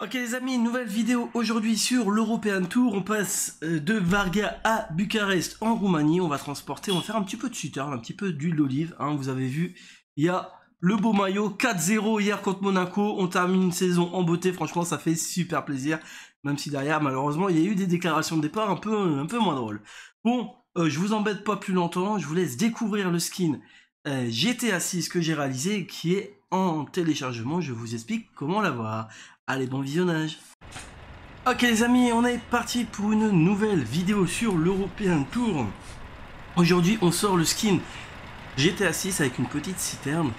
Ok les amis, nouvelle vidéo aujourd'hui sur l'European Tour. On passe de Varga à Bucarest en Roumanie. On va transporter, on va faire un petit peu de Southern, un petit peu d'huile d'olive. Hein, vous avez vu, il y a le beau maillot 4-0 hier contre Monaco. On termine une saison en beauté, franchement ça fait super plaisir. Même si derrière malheureusement il y a eu des déclarations de départ un peu moins drôles. Bon, je vous embête pas plus longtemps, je vous laisse découvrir le skin GTA 6 que j'ai réalisé qui est en téléchargement. Je vous explique comment l'avoir. Allez, bon visionnage. Ok les amis, on est parti pour une nouvelle vidéo sur l'European Tour. Aujourd'hui on sort le skin GTA 6 avec une petite citerne.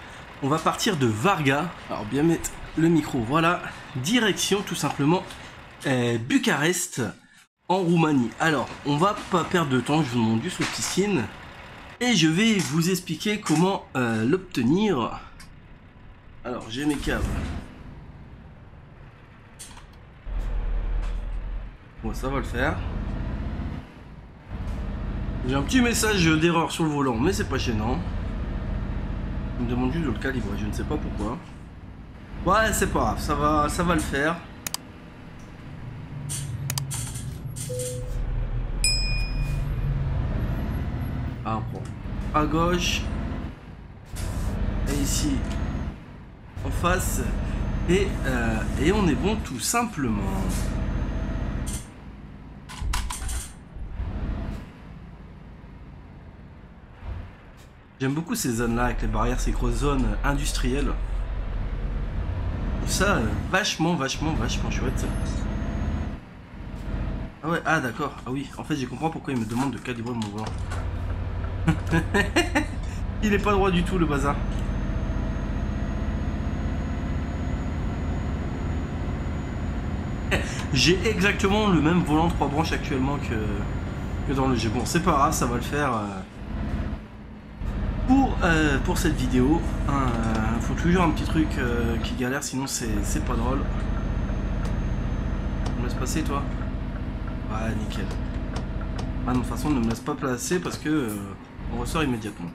On va partir de Varga, alors bien mettre le micro, voilà, direction tout simplement Bucarest en Roumanie. Alors on va pas perdre de temps, je vous montre juste le petit skin et je vais vous expliquer comment l'obtenir. Alors j'ai mes câbles. Bon, ça va le faire. J'ai un petit message d'erreur sur le volant, mais c'est pas gênant. Il me demande juste de le calibrer, je ne sais pas pourquoi. Ouais, c'est pas grave, ça va le faire. Ah, on prend à gauche. Et ici, en face. Et on est bon tout simplement. J'aime beaucoup ces zones là avec les barrières, ces grosses zones industrielles. Ça vachement chouette. Ah ouais, ah d'accord, ah oui, en fait j'ai compris pourquoi il me demande de calibrer mon volant. Il est pas droit du tout le bazar. J'ai exactement le même volant 3 branches actuellement que dans le jeu. Bon c'est pas grave, ça va le faire. Pour cette vidéo, faut toujours un petit truc qui galère, sinon c'est pas drôle. On me laisse passer toi? Ouais, nickel. Ah non, de toute façon, ne me laisse pas passer parce que on ressort immédiatement.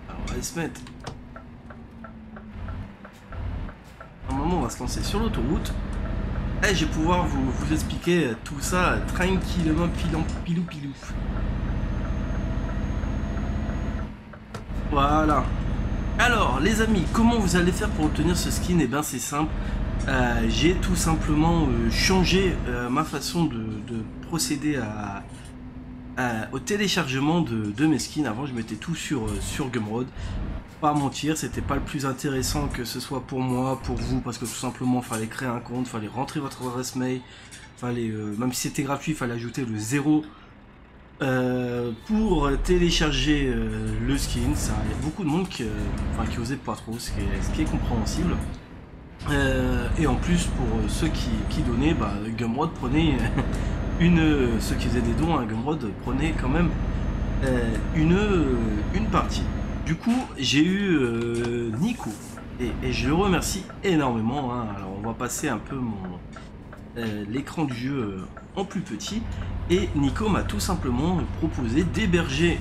Alors, on va aller se mettre. On va se lancer sur l'autoroute et je vais pouvoir vous expliquer tout ça tranquillement, pilou. Voilà. Alors les amis, comment vous allez faire pour obtenir ce skin? Et bien c'est simple, j'ai tout simplement changé ma façon de procéder au téléchargement de mes skins. Avant je mettais tout sur Gumroad. Pas mentir, c'était pas le plus intéressant, que ce soit pour moi, pour vous, parce que tout simplement fallait créer un compte, fallait rentrer votre adresse mail, fallait même si c'était gratuit, il fallait ajouter le 0 pour télécharger le skin. Ça, il y a beaucoup de monde qui osait pas trop, ce qui est compréhensible. Et en plus pour ceux qui donnaient, bah, Gumroad prenait ceux qui faisaient des dons, hein, Gumroad prenait quand même une partie. Du coup, j'ai eu Nico et je le remercie énormément. Hein. Alors, on va passer un peu l'écran du jeu en plus petit. Et Nico m'a tout simplement proposé d'héberger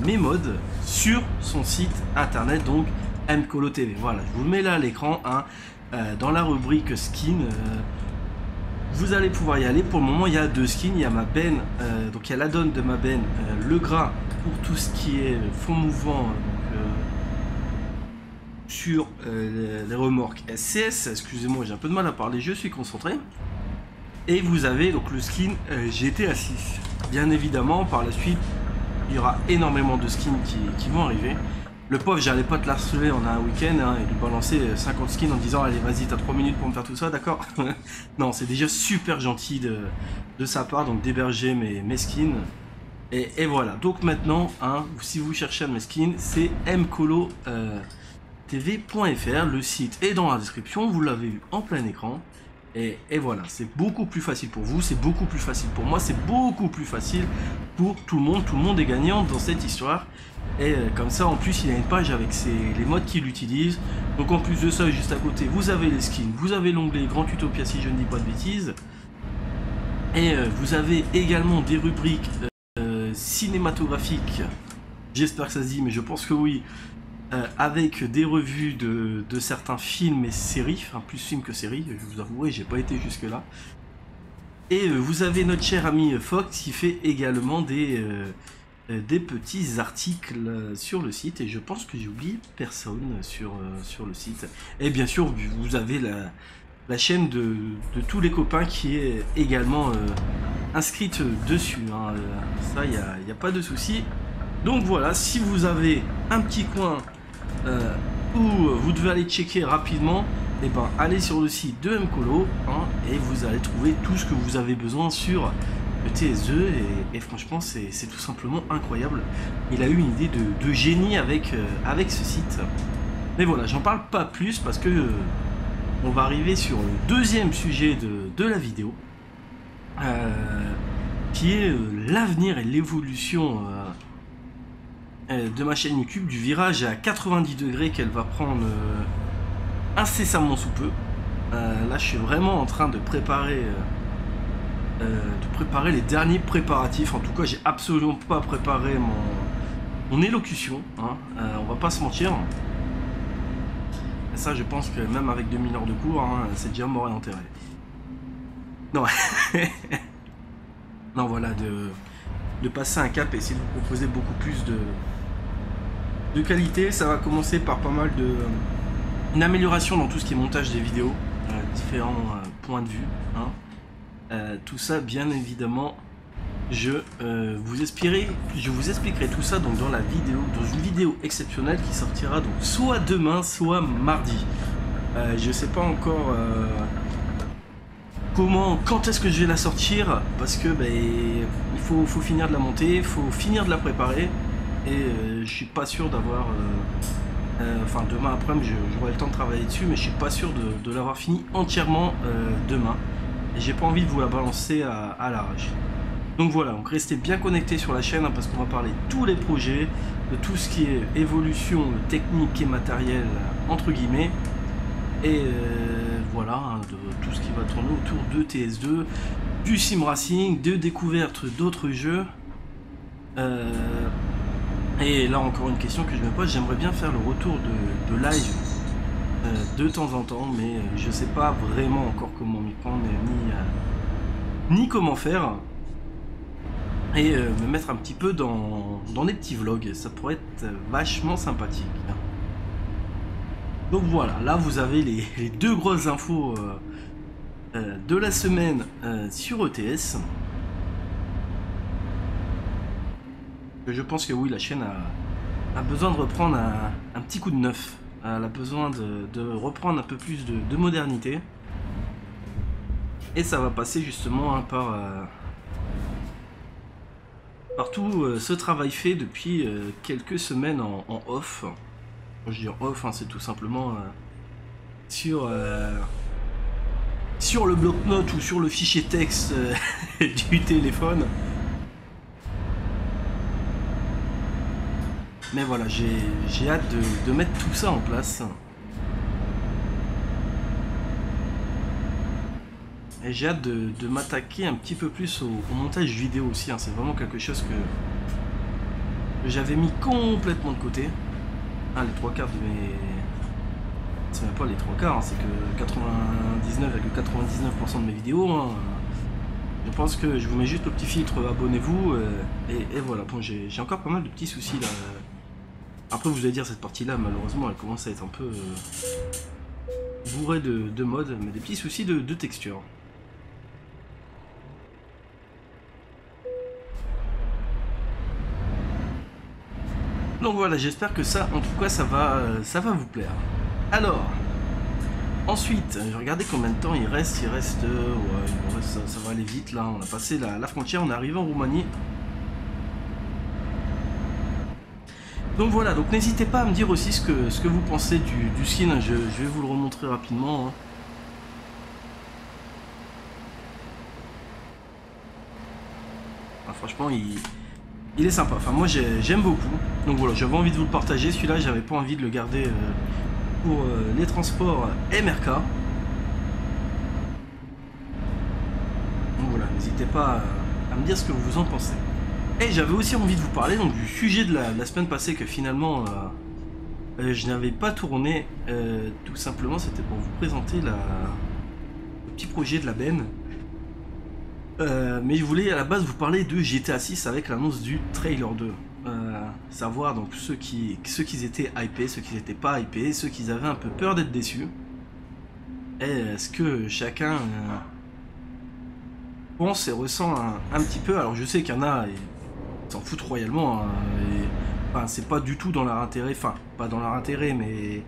mes mods sur son site internet, donc Mkolo TV. Voilà, je vous le mets là à l'écran, hein, dans la rubrique skin. Vous allez pouvoir y aller. Pour le moment, il y a deux skins. Il y a ma benne, donc il y a l'addon de ma benne, le gras pour tout ce qui est fond mouvant sur les remorques SCS. Excusez-moi, j'ai un peu de mal à parler, je suis concentré. Et vous avez donc le skin GTA 6. Bien évidemment, par la suite, il y aura énormément de skins qui vont arriver. Le pauvre, j'allais pas te l'harceler en un week-end et lui balancer 50 skins en disant allez vas-y t'as 3 minutes pour me faire tout ça, d'accord? Non, c'est déjà super gentil de sa part, donc d'héberger mes skins. Et voilà, donc maintenant, hein, si vous cherchez mes skins, c'est mkolo tv.fr, le site est dans la description, vous l'avez vu en plein écran. Et voilà, c'est beaucoup plus facile pour vous, c'est beaucoup plus facile pour moi, c'est beaucoup plus facile pour tout le monde est gagnant dans cette histoire. Et comme ça, en plus, il y a une page avec les mods qu'il utilise. Donc en plus de ça, juste à côté, vous avez les skins, vous avez l'onglet Grand Utopia si je ne dis pas de bêtises. Et vous avez également des rubriques cinématographique. J'espère que ça se dit, mais je pense que oui. Avec des revues de certains films et séries, enfin plus films que séries, je vous avouerai, j'ai pas été jusque là. Et vous avez notre cher ami Fox qui fait également des petits articles sur le site, et je pense que j'ai oublié personne sur le site. Et bien sûr, vous avez la chaîne de tous les copains qui est également inscrite dessus, hein. Ça, il n'y a pas de souci. Donc voilà, si vous avez un petit coin où vous devez aller checker rapidement, et ben allez sur le site de Mkolo, hein, et vous allez trouver tout ce que vous avez besoin sur le TSE, et franchement c'est tout simplement incroyable. Il a eu une idée de génie avec ce site. Mais voilà, j'en parle pas plus parce que on va arriver sur le deuxième sujet de la vidéo, qui est l'avenir et l'évolution de ma chaîne YouTube, du virage à 90 degrés qu'elle va prendre incessamment sous peu. Là je suis vraiment en train de préparer les derniers préparatifs. En tout cas, j'ai absolument pas préparé mon élocution, hein. On va pas se mentir. Et ça, je pense que même avec 2000 heures de cours, hein, c'est déjà mort et enterré. Non, non, voilà, de passer un cap et essayer de vous proposer beaucoup plus de qualité. Ça va commencer par pas mal une amélioration dans tout ce qui est montage des vidéos, différents points de vue, hein. Tout ça, bien évidemment, je vous expliquerai tout ça donc dans une vidéo exceptionnelle qui sortira donc soit demain, soit mardi. Je sais pas encore quand est-ce que je vais la sortir, parce que il faut finir de la monter, il faut finir de la préparer, et je suis pas sûr d'avoir enfin demain après-midi j'aurai le temps de travailler dessus, mais je suis pas sûr de l'avoir fini entièrement demain. Et j'ai pas envie de vous la balancer à l'arrache. Donc voilà, donc restez bien connectés sur la chaîne, hein, parce qu'on va parler de tous les projets, de tout ce qui est évolution technique et matériel entre guillemets, et voilà, hein, de tout ce qui va tourner autour de TS2, du sim racing, de découverte d'autres jeux. Et là encore une question que je me pose, j'aimerais bien faire le retour de live de temps en temps, mais je sais pas vraiment encore comment m'y prendre, ni comment faire, et me mettre un petit peu dans des petits vlogs, ça pourrait être vachement sympathique. Donc voilà, là vous avez les deux grosses infos de la semaine sur ETS. Je pense que oui, la chaîne a besoin de reprendre un petit coup de neuf. Elle a besoin de reprendre un peu plus de modernité. Et ça va passer justement, hein, par tout ce travail fait depuis quelques semaines en off. Quand je dis en off, hein, c'est tout simplement sur le bloc-notes ou sur le fichier texte du téléphone. Mais voilà, j'ai hâte de mettre tout ça en place. Et j'ai hâte de m'attaquer un petit peu plus au montage vidéo aussi, hein. C'est vraiment quelque chose que j'avais mis complètement de côté. Ah, les trois quarts de mes... C'est même pas les trois quarts, hein, c'est que 99,99% de mes vidéos, hein. Je pense que je vous mets juste le petit filtre abonnez-vous, et voilà. Bon, j'ai encore pas mal de petits soucis là. Après vous allez dire, cette partie là malheureusement elle commence à être un peu bourrée de mode, mais des petits soucis de texture. Donc voilà, j'espère que ça, en tout cas, ça va vous plaire. Alors, ensuite, je vais regarder combien de temps il reste. Ouais, ça va aller vite là. On a passé la frontière, on est arrivé en Roumanie. Donc voilà, donc n'hésitez pas à me dire aussi ce que vous pensez du skin, hein. Je vais vous le remontrer rapidement, hein. Ah, franchement, il est sympa, enfin moi j'aime beaucoup. Donc voilà, j'avais envie de vous le partager, celui-là j'avais pas envie de le garder pour les transports MRK. Donc voilà, n'hésitez pas à me dire ce que vous en pensez. Et j'avais aussi envie de vous parler donc du sujet de la semaine passée que finalement je n'avais pas tourné. Tout simplement, c'était pour vous présenter le petit projet de la benne. Mais je voulais à la base vous parler de GTA 6 avec l'annonce du trailer 2. Savoir donc ceux qui étaient hypés, ceux qui n'étaient pas hypés, ceux qui avaient un peu peur d'être déçus. Et est-ce que chacun pense et ressent un petit peu. Alors je sais qu'il y en a, ils s'en foutent royalement. Hein, enfin, c'est pas du tout dans leur intérêt. Enfin, pas dans leur intérêt, mais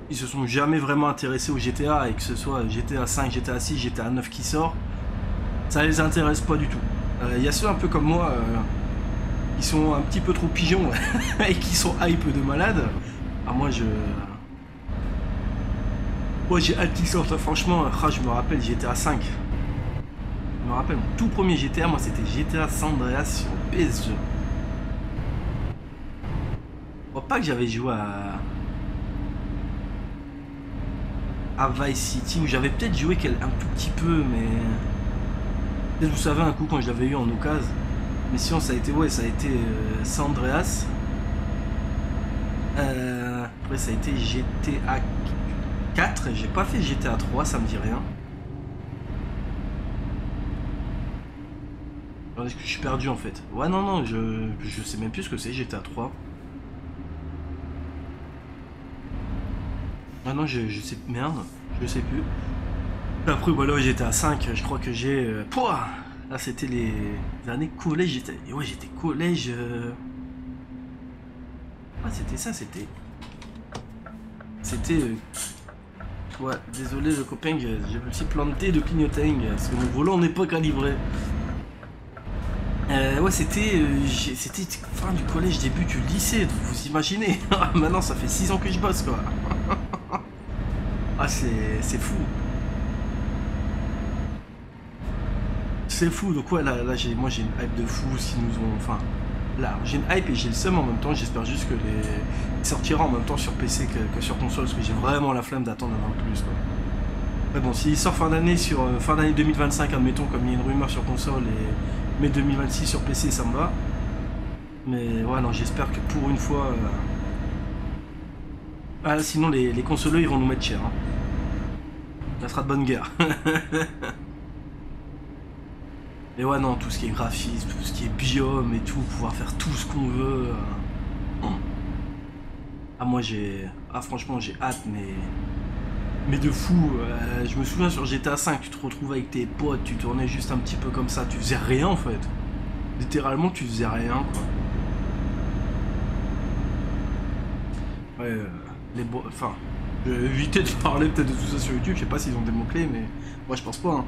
ils se sont jamais vraiment intéressés au GTA, et que ce soit GTA 5, GTA 6, GTA 9 qui sort, ça les intéresse pas du tout. Il y a ceux un peu comme moi qui sont un petit peu trop pigeons et qui sont hype de malade. Alors moi j'ai hâte qu'ils sortent, franchement. Je me rappelle GTA 5. Je me rappelle mon tout premier GTA, moi c'était GTA San Andreas sur PS2. Je crois pas que j'avais joué à Vice City, où j'avais peut-être joué un tout petit peu, mais peut-être vous savez un coup quand je l'avais eu en occasion. Mais sinon ça a été San Andreas. Après ça a été GTA 4, j'ai pas fait GTA 3, ça me dit rien. Est-ce que je suis perdu en fait? Ouais, non, je sais même plus ce que c'est GTA 3. Ah non, je sais, merde, je sais plus. Après, voilà, j'étais à 5, je crois que j'ai... Pouah, là, c'était les années collège, ouais, j'étais collège... Ah, c'était ça, c'était... Ouais, désolé le copain, j'ai me suis planté de clignoting, parce que mon volant n'est pas calibré. Ouais, c'était fin du collège, début du lycée, donc vous imaginez. Maintenant, ça fait 6 ans que je bosse, quoi. Ah, c'est fou. C'est fou, donc ouais, là moi j'ai une hype de fou, s'ils nous ont... Enfin, là, j'ai une hype et j'ai le seum en même temps, j'espère juste que il sortira en même temps sur PC que sur console, parce que j'ai vraiment la flemme d'attendre un an de plus, quoi. Mais bon, s'il sort fin d'année 2025, admettons, comme il y a une rumeur sur console, et mai 2026 sur PC, ça me va. Mais ouais, non, j'espère que pour une fois... Ah, sinon les consoleux ils vont nous mettre cher. Hein. Ça sera de bonne guerre. Et ouais, non, tout ce qui est graphisme, tout ce qui est biome et tout, pouvoir faire tout ce qu'on veut. Ah, moi j'ai... Ah, franchement, j'ai hâte, mais de fou. Je me souviens sur GTA 5, tu te retrouves avec tes potes, tu tournais juste un petit peu comme ça, tu faisais rien en fait. Littéralement, tu faisais rien, quoi. Ouais, enfin, je vais éviter de parler peut-être de tout ça sur YouTube, je sais pas s'ils ont des mots-clés, mais moi je pense pas. Hein.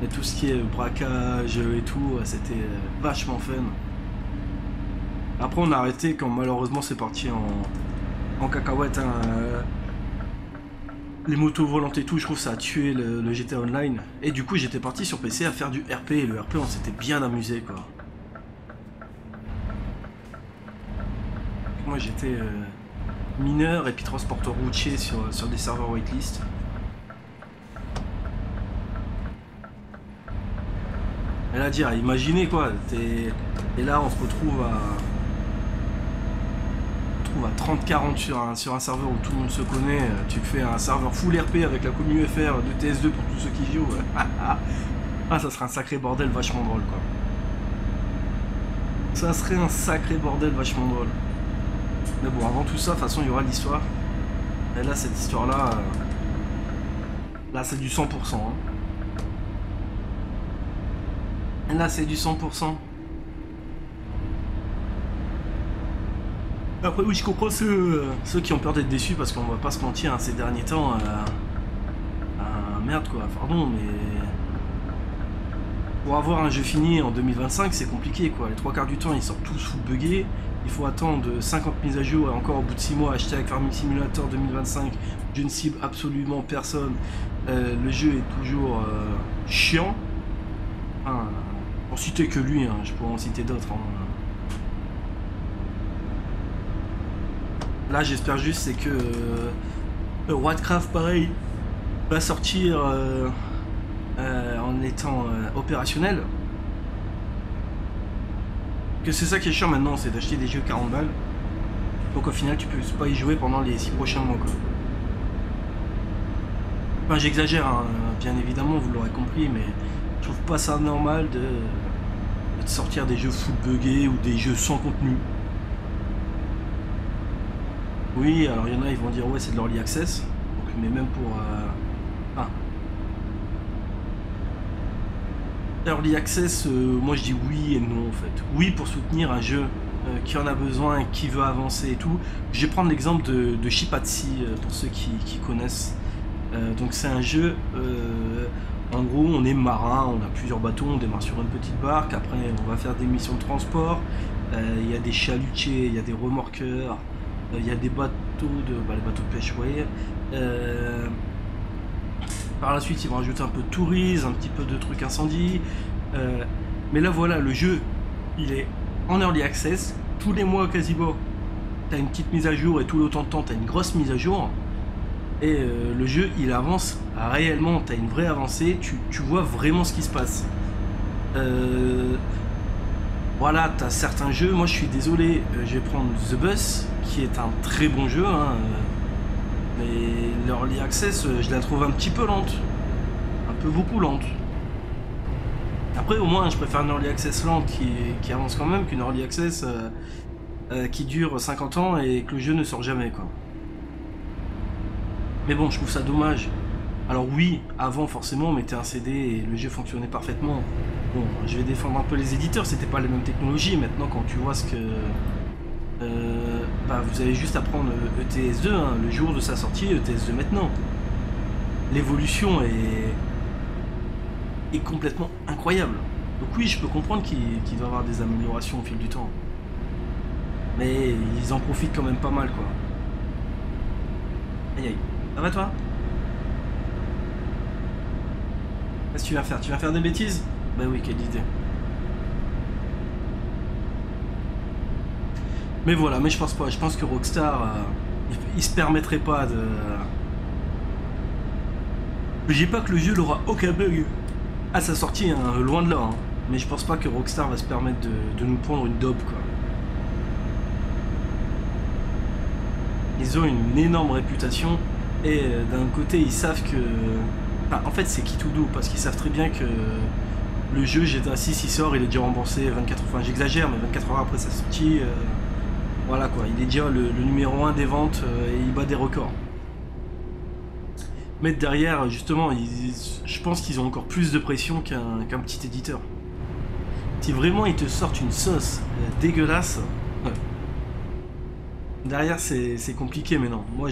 Mais tout ce qui est braquage et tout, c'était vachement fun. Après on a arrêté quand malheureusement c'est parti en cacahuète. Hein. Les motos volantes et tout, je trouve que ça a tué le GTA Online. Et du coup j'étais parti sur PC à faire du RP, et le RP on s'était bien amusé, quoi. Moi j'étais... mineur et puis transporteur routier sur des serveurs whitelist. Et là, dire, imaginez quoi, et là on se retrouve à 30-40 sur un serveur où tout le monde se connaît. Tu fais un serveur full RP avec la commu FR de TS2 pour tous ceux qui jouent. Ah, ça serait un sacré bordel vachement drôle, quoi. Ça serait un sacré bordel vachement drôle. Mais bon, avant tout ça, de toute façon, il y aura l'histoire. Et là, cette histoire-là... Là, c'est du 100%. Hein. Et là, c'est du 100%. Après, oui, je comprends ceux qui ont peur d'être déçus, parce qu'on va pas se mentir, hein, ces derniers temps... merde, quoi. Pardon, mais... Pour avoir un jeu fini en 2025, c'est compliqué, quoi. Les 3 quarts du temps, ils sortent tous full buggés. Il faut attendre 50 mises à jour et encore au bout de 6 mois, hashtag Farming Simulator 2025, je ne cible absolument personne. Le jeu est toujours chiant. Enfin, pour citer que lui, hein, je pourrais en citer d'autres. Hein. Là, j'espère juste c'est que Warcraft, pareil, va sortir en étant opérationnel. Que c'est ça qui est chiant maintenant, c'est d'acheter des jeux 40 balles. Donc au final, tu peux pas y jouer pendant les 6 prochains mois, quoi. Enfin, j'exagère, hein, bien évidemment, vous l'aurez compris, mais je trouve pas ça normal de sortir des jeux full buggés ou des jeux sans contenu. Oui, alors il y en a, ils vont dire ouais, c'est de l'early access, donc, mais même pour early access, moi je dis oui et non en fait. Oui pour soutenir un jeu qui en a besoin et qui veut avancer et tout. Je vais prendre l'exemple de Shipatsi pour ceux qui connaissent. Donc c'est un jeu, en gros on est marin, on a plusieurs bateaux, on démarre sur une petite barque, après on va faire des missions de transport, il y a des chalutiers, il y a des remorqueurs, il y a des bateaux les bateaux de pêche, vous voyez. Par la suite ils vont rajouter un peu de tourisme, un petit peu de trucs incendie, mais là voilà, le jeu il est en early access, tous les mois quasiment t'as une petite mise à jour et tout le temps de temps t'as une grosse mise à jour. Et le jeu il avance réellement, tu as une vraie avancée, tu vois vraiment ce qui se passe. Voilà, tu as certains jeux, moi je suis désolé, je vais prendre The Bus qui est un très bon jeu, hein, mais l'Early Access je la trouve un petit peu lente, un peu beaucoup lente. Après au moins je préfère une Early Access lente qui avance quand même qu'une Early Access qui dure 50 ans et que le jeu ne sort jamais, quoi. Mais bon, je trouve ça dommage. Alors oui, avant forcément on mettait un CD et le jeu fonctionnait parfaitement. Bon, je vais défendre un peu les éditeurs, c'était pas les mêmes technologies. Maintenant quand tu vois ce que... vous avez juste à prendre ETS2, hein, le jour de sa sortie, ETS2 maintenant. L'évolution est complètement incroyable. Donc oui, je peux comprendre qu'il doit y avoir des améliorations au fil du temps. Mais ils en profitent quand même pas mal, quoi. Aïe aïe. Ça va toi? Qu'est-ce que tu vas faire? Tu vas faire des bêtises? Bah oui, quelle idée. Mais voilà, mais je pense pas. Je pense que Rockstar, il se permettrait pas de... Je dis pas que le jeu n'aura aucun bug à sa sortie, hein, loin de là. Hein. Mais je pense pas que Rockstar va se permettre de nous prendre une daube, quoi. Ils ont une énorme réputation. Et d'un côté, ils savent que... Enfin, en fait, c'est qui tout doux, parce qu'ils savent très bien que le jeu GTA 6, il sort, il est déjà remboursé 24 heures... Enfin, j'exagère, mais 24 heures après sa sortie, voilà quoi, il est déjà le numéro 1 des ventes et il bat des records. Mais derrière, justement, je pense qu'ils ont encore plus de pression qu'un petit éditeur. Si vraiment ils te sortent une sauce dégueulasse... Derrière c'est compliqué, mais non, moi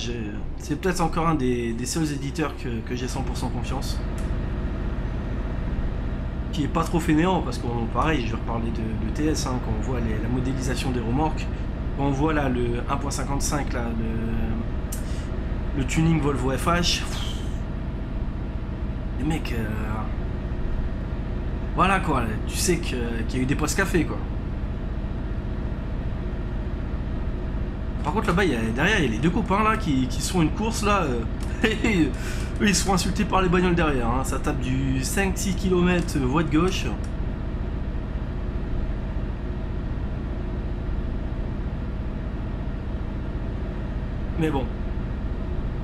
c'est peut-être encore un des seuls éditeurs que j'ai 100% confiance. Qui est pas trop fainéant, parce que pareil, je vais reparler de TS, hein, quand on voit la modélisation des remorques, quand on voit là le 1.55, là, le tuning Volvo FH, les mecs, voilà quoi, tu sais qu'il y a eu des postes café, quoi. Par contre là-bas, derrière, il y a les deux copains là qui se font une course là. Eux, ils se font insulter par les bagnoles derrière. Hein. Ça tape du 5-6 km voie de gauche. Mais bon.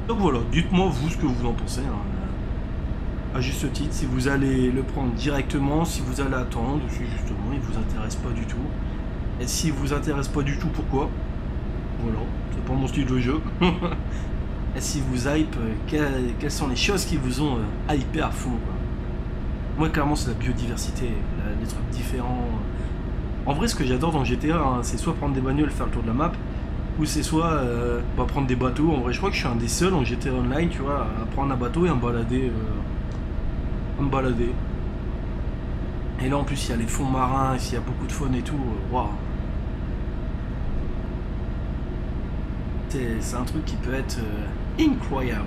Donc voilà, dites-moi vous ce que vous en pensez. Hein. À juste titre, si vous allez le prendre directement, si vous allez attendre, si justement il vous intéresse pas du tout. Et si vous intéresse pas du tout, pourquoi? Voilà, c'est pas mon style de jeu. Et si vous hype, quelles sont les choses qui vous ont hypé à fond, quoi. Moi clairement c'est la biodiversité, les trucs différents. En vrai ce que j'adore dans GTA, hein, c'est soit prendre des bagnoles, faire le tour de la map, ou c'est soit prendre des bateaux. En vrai je crois que je suis un des seuls en GTA Online, tu vois, à prendre un bateau et à me balader. Et là en plus il y a les fonds marins, il y a beaucoup de faune et tout, waouh. C'est un truc qui peut être incroyable.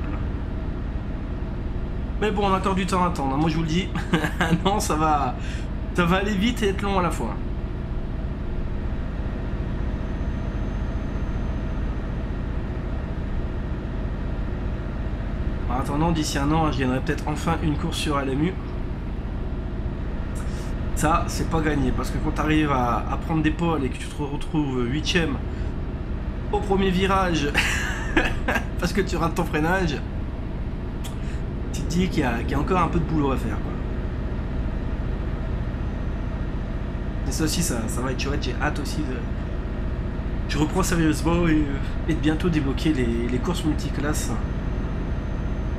Mais bon, on a encore du temps à attendre. Moi, je vous le dis. Non, ça va aller vite et être long à la fois. En attendant, d'ici un an, je gagnerai peut-être enfin une course sur LMU. Ça, c'est pas gagné, parce que quand tu arrives à prendre des pôles et que tu te retrouves 8ème au premier virage, parce que tu rates ton freinage, tu te dis qu'il y a encore un peu de boulot à faire, quoi. Et ça aussi, ça va être chouette, j'ai hâte aussi de... Je reprends sérieusement et de bientôt débloquer les courses multiclasses.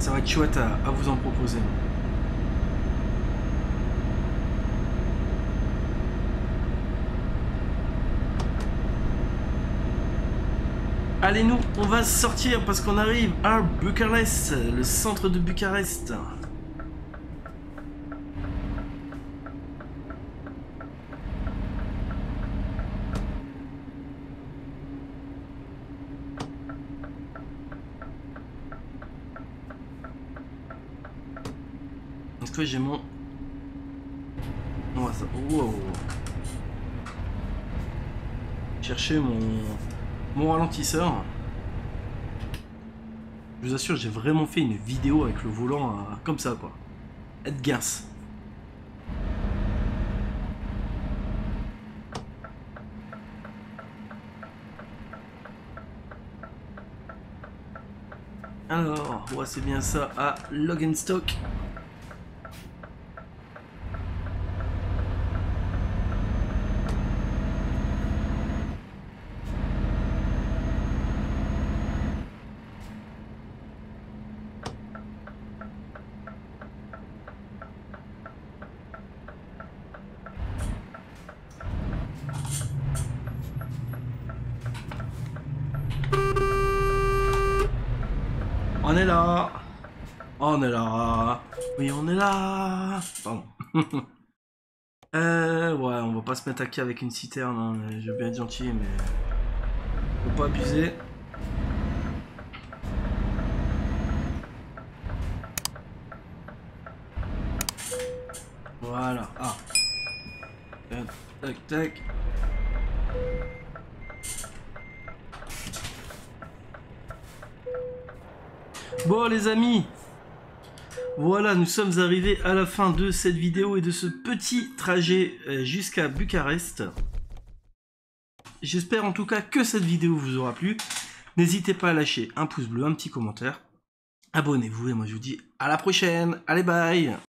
Ça va être chouette à vous en proposer. Allez, nous, on va sortir parce qu'on arrive à Bucarest, le centre de Bucarest. Est-ce que j'ai mon... Ouais, ça... Wow. Chercher mon ralentisseur. Je vous assure, j'ai vraiment fait une vidéo avec le volant comme ça, quoi. Être guince. Alors, ouais, c'est bien ça à Logenstock. On est là. On est là. Oui, on est là. Pardon. Ouais, on va pas se mettre à quai avec une citerne, hein. Je veux bien être gentil, mais faut pas abuser. Voilà. Ah. Tac, tac. Bon les amis, voilà, nous sommes arrivés à la fin de cette vidéo et de ce petit trajet jusqu'à Bucarest. J'espère en tout cas que cette vidéo vous aura plu. N'hésitez pas à lâcher un pouce bleu, un petit commentaire. Abonnez-vous et moi je vous dis à la prochaine. Allez, bye!